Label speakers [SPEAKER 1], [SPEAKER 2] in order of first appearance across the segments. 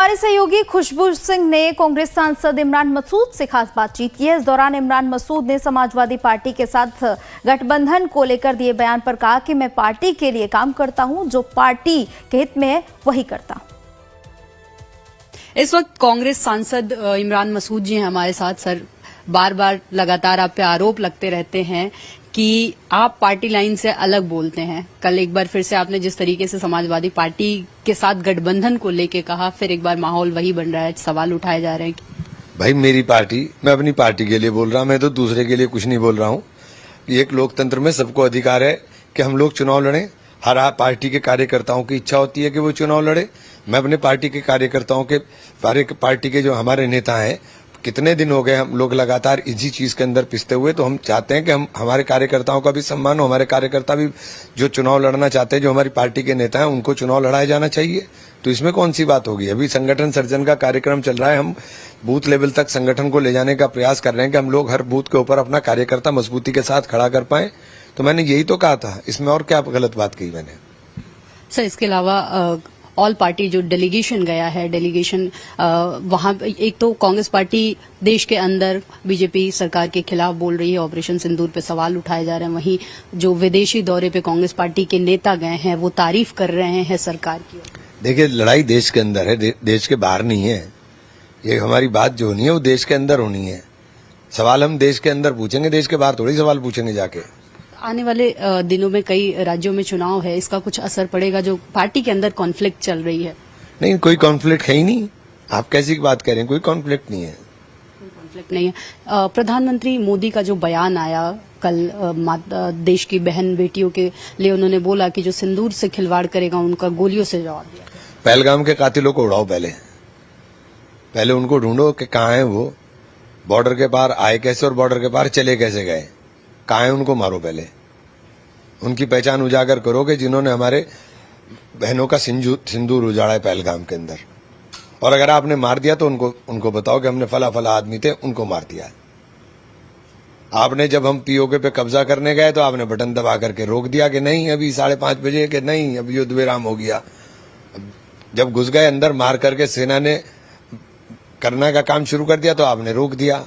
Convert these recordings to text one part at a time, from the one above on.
[SPEAKER 1] हमारे सहयोगी खुशबू सिंह ने कांग्रेस सांसद इमरान मसूद से खास बातचीत की है। इस दौरान इमरान मसूद ने समाजवादी पार्टी के साथ गठबंधन को लेकर दिए बयान पर कहा कि मैं पार्टी के लिए काम करता हूं, जो पार्टी के हित में है वही करता हूं।
[SPEAKER 2] इस वक्त कांग्रेस सांसद इमरान मसूद जी हैं हमारे साथ। सर, बार बार लगातार आप पे आरोप लगते रहते हैं कि आप पार्टी लाइन से अलग बोलते हैं। कल एक बार फिर से आपने जिस तरीके से समाजवादी पार्टी के साथ गठबंधन को लेके कहा, फिर एक बार माहौल वही बन रहा है, सवाल उठाए जा रहे हैं।
[SPEAKER 3] भाई मेरी पार्टी, मैं अपनी पार्टी के लिए बोल रहा हूं, मैं तो दूसरे के लिए कुछ नहीं बोल रहा हूं। एक लोकतंत्र में सबको अधिकार है कि हम लोग चुनाव लड़ें। हर पार्टी के कार्यकर्ताओं की इच्छा होती है कि वो चुनाव लड़े। मैं अपने पार्टी के कार्यकर्ताओं के पार्टी के जो हमारे नेता हैं, कितने दिन हो गए हम लोग लगातार इसी चीज के अंदर पिसते हुए, तो हम चाहते हैं कि हम हमारे कार्यकर्ताओं का भी सम्मान हो। हमारे कार्यकर्ता भी जो चुनाव लड़ना चाहते हैं, जो हमारी पार्टी के नेता हैं, उनको चुनाव लड़ाया जाना चाहिए। तो इसमें कौन सी बात होगी। अभी संगठन सर्जन का कार्यक्रम चल रहा है। हम बूथ लेवल तक संगठन को ले जाने का प्रयास कर रहे हैं कि हम लोग हर बूथ के ऊपर अपना कार्यकर्ता मजबूती के साथ खड़ा कर पाए। तो मैंने यही तो कहा था, इसमें और क्या गलत बात कही मैंने।
[SPEAKER 2] सर, इसके अलावा ऑल पार्टी जो डेलीगेशन गया है, डेलीगेशन वहां एक तो कांग्रेस पार्टी देश के अंदर बीजेपी सरकार के खिलाफ बोल रही है, ऑपरेशन सिंदूर पे सवाल उठाए जा रहे हैं। वहीं जो विदेशी दौरे पे कांग्रेस पार्टी के नेता गए हैं वो तारीफ कर रहे हैं सरकार की।
[SPEAKER 3] देखिए, लड़ाई देश के अंदर है, देश के बाहर नहीं है। ये हमारी बात जो होनी है वो देश के अंदर होनी है। सवाल हम देश के अंदर पूछेंगे, देश के बाहर थोड़ी सवाल पूछेंगे जाके।
[SPEAKER 2] आने वाले दिनों में कई राज्यों में चुनाव है, इसका कुछ असर पड़ेगा जो पार्टी के अंदर कॉन्फ्लिक्ट चल रही है?
[SPEAKER 3] नहीं, कोई कॉन्फ्लिक्ट है ही नहीं। आप कैसी बात करें, कोई कॉन्फ्लिक्ट नहीं है।
[SPEAKER 2] कोई कॉन्फ्लिक्ट नहीं है। प्रधानमंत्री मोदी का जो बयान आया कल, देश की बहन बेटियों के लिए उन्होंने बोला कि जो सिंदूर से खिलवाड़ करेगा उनका गोलियों से जवाब दिया।
[SPEAKER 3] पहलगाम के कातिलों को उड़ाओ, पहले उनको ढूंढो कि कहाँ है वो, बॉर्डर के पार आए कैसे और बॉर्डर के पार चले कैसे गए, कहाँ है उनको मारो। पहले उनकी पहचान उजागर करो कि जिन्होंने हमारे बहनों का सिंदूर उजाड़ा है पहलगाम के अंदर। और अगर आपने मार दिया तो उनको बताओ कि हमने फला फला आदमी थे, उनको मार दिया है। आपने जब हम पीओके पे कब्जा करने गए तो आपने बटन दबा करके रोक दिया कि नहीं अभी 5:30 बजे, के नहीं अभी युद्ध विराम हो गया। जब घुस गए अंदर, मार करके सेना ने करना का काम शुरू कर दिया तो आपने रोक दिया।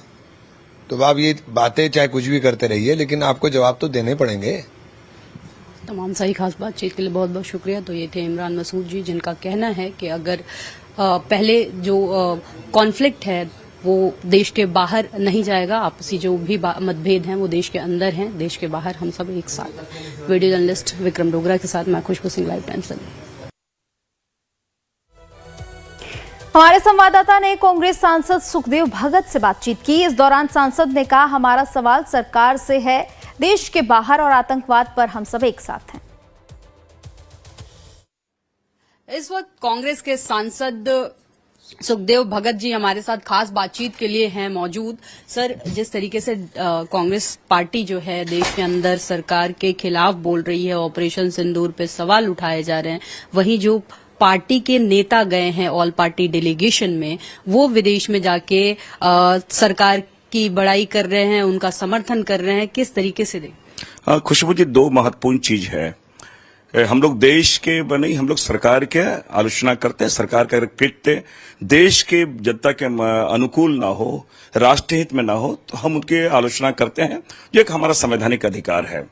[SPEAKER 3] तो आप ये बातें चाहे कुछ भी करते रहिए, लेकिन आपको जवाब तो देने पड़ेंगे।
[SPEAKER 2] तमाम सही खास बातचीत के लिए बहुत बहुत शुक्रिया। तो ये थे इमरान मसूद जी, जिनका कहना है कि अगर पहले जो कॉन्फ्लिक्ट है वो देश के बाहर नहीं जाएगा, आपसी जो भी मतभेद हैं वो देश के अंदर हैं, देश के बाहर हम सब एक साथ। वीडियो जर्नलिस्ट विक्रम डोगरा के साथ मैं खुशबू सिंह, लाइव टाइम्स।
[SPEAKER 1] हमारे संवाददाता ने कांग्रेस सांसद सुखदेव भगत से बातचीत की। इस दौरान सांसद ने कहा, हमारा सवाल सरकार से है, देश के बाहर और आतंकवाद पर हम सब एक साथ हैं।
[SPEAKER 2] इस वक्त कांग्रेस के सांसद सुखदेव भगत जी हमारे साथ खास बातचीत के लिए हैं मौजूद। सर, जिस तरीके से कांग्रेस पार्टी जो है देश के अंदर सरकार के खिलाफ बोल रही है, ऑपरेशन सिंदूर पे सवाल उठाए जा रहे हैं, वहीं जो पार्टी के नेता गए हैं ऑल पार्टी डेलीगेशन में, वो विदेश में जाके सरकार की बड़ाई कर रहे हैं, उनका समर्थन कर रहे हैं। किस तरीके से दें?
[SPEAKER 4] खुशबू जी, दो महत्वपूर्ण चीज है। हम लोग देश के नहीं, हम लोग सरकार के आलोचना करते हैं। सरकार का कृत्य देश के जनता के अनुकूल ना हो, राष्ट्र हित में ना हो, तो हम उनकी आलोचना करते हैं, जो एक हमारा संवैधानिक अधिकार है।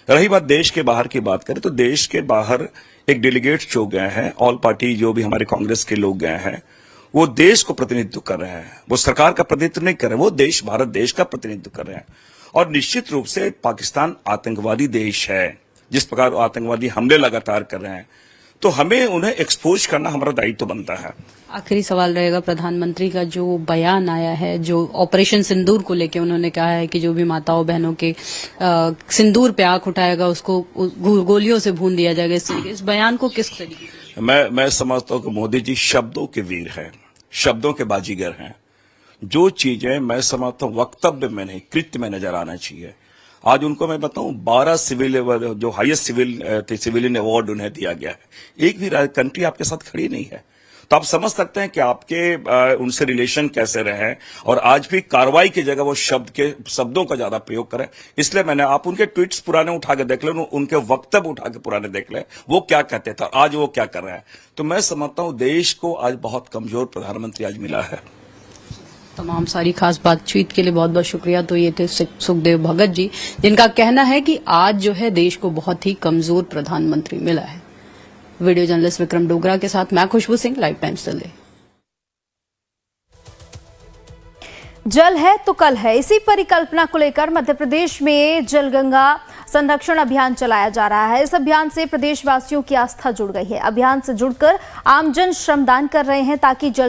[SPEAKER 4] रही बात देश के बाहर की बात करें तो देश के बाहर एक डेलीगेट जो गए हैं, ऑल पार्टी जो भी हमारे कांग्रेस के लोग गए हैं, वो देश को प्रतिनिधित्व कर रहे हैं। वो सरकार का प्रतिनिधित्व नहीं कर रहे, वो देश, भारत देश का प्रतिनिधित्व कर रहे हैं। और निश्चित रूप से पाकिस्तान आतंकवादी देश है। जिस प्रकार आतंकवादी हमले लगातार कर रहे हैं, तो हमें उन्हें एक्सपोज करना हमारा दायित्व बनता है।
[SPEAKER 2] आखिरी सवाल रहेगा, प्रधानमंत्री का जो बयान आया है, जो ऑपरेशन सिंदूर को लेके उन्होंने कहा है कि जो भी माताओं बहनों के सिंदूर पे आंख उठाएगा उसको गोलियों से भून दिया जाएगा, इस बयान को किस तरीके से?
[SPEAKER 4] मैं समझता हूं कि मोदी जी शब्दों के वीर हैं, शब्दों के बाजीगर हैं। जो चीजें मैं समझता हूं वक्तव्य में नहीं, कृत्य में नजर आना चाहिए। आज उनको मैं बताऊं 12 सिविल जो हाईएस्ट सिविलियन अवार्ड उन्हें दिया गया है। एक भी कंट्री आपके साथ खड़ी नहीं है। तो आप समझ सकते हैं कि आपके उनसे रिलेशन कैसे रहे और आज भी कार्रवाई की जगह वो शब्दों का ज्यादा प्रयोग करें। इसलिए मैंने आप उनके ट्वीट्स पुराने उठा के देख लें, उनके वक्तव्य उठा के पुराने देख लें, वो क्या कहते थे आज वो क्या कर रहे हैं। तो मैं समझता हूं देश को आज बहुत कमजोर प्रधानमंत्री आज मिला है।
[SPEAKER 2] तमाम सारी खास बातचीत के लिए बहुत बहुत शुक्रिया। तो ये थे सुखदेव भगत जी, जिनका कहना है कि आज जो है देश को बहुत ही कमजोर प्रधानमंत्री मिला है। वीडियो जर्नलिस्ट विक्रम डोगरा के साथ मैं खुशबू सिंह, लाइव टाइम्स दिल्ली।
[SPEAKER 1] जल है तो कल है, इसी परिकल्पना को लेकर मध्य प्रदेश में जल गंगा संरक्षण अभियान चलाया जा रहा है। इस अभियान से प्रदेशवासियों की आस्था जुड़ गई है। अभियान से जुड़कर आमजन श्रमदान कर रहे हैं ताकि जल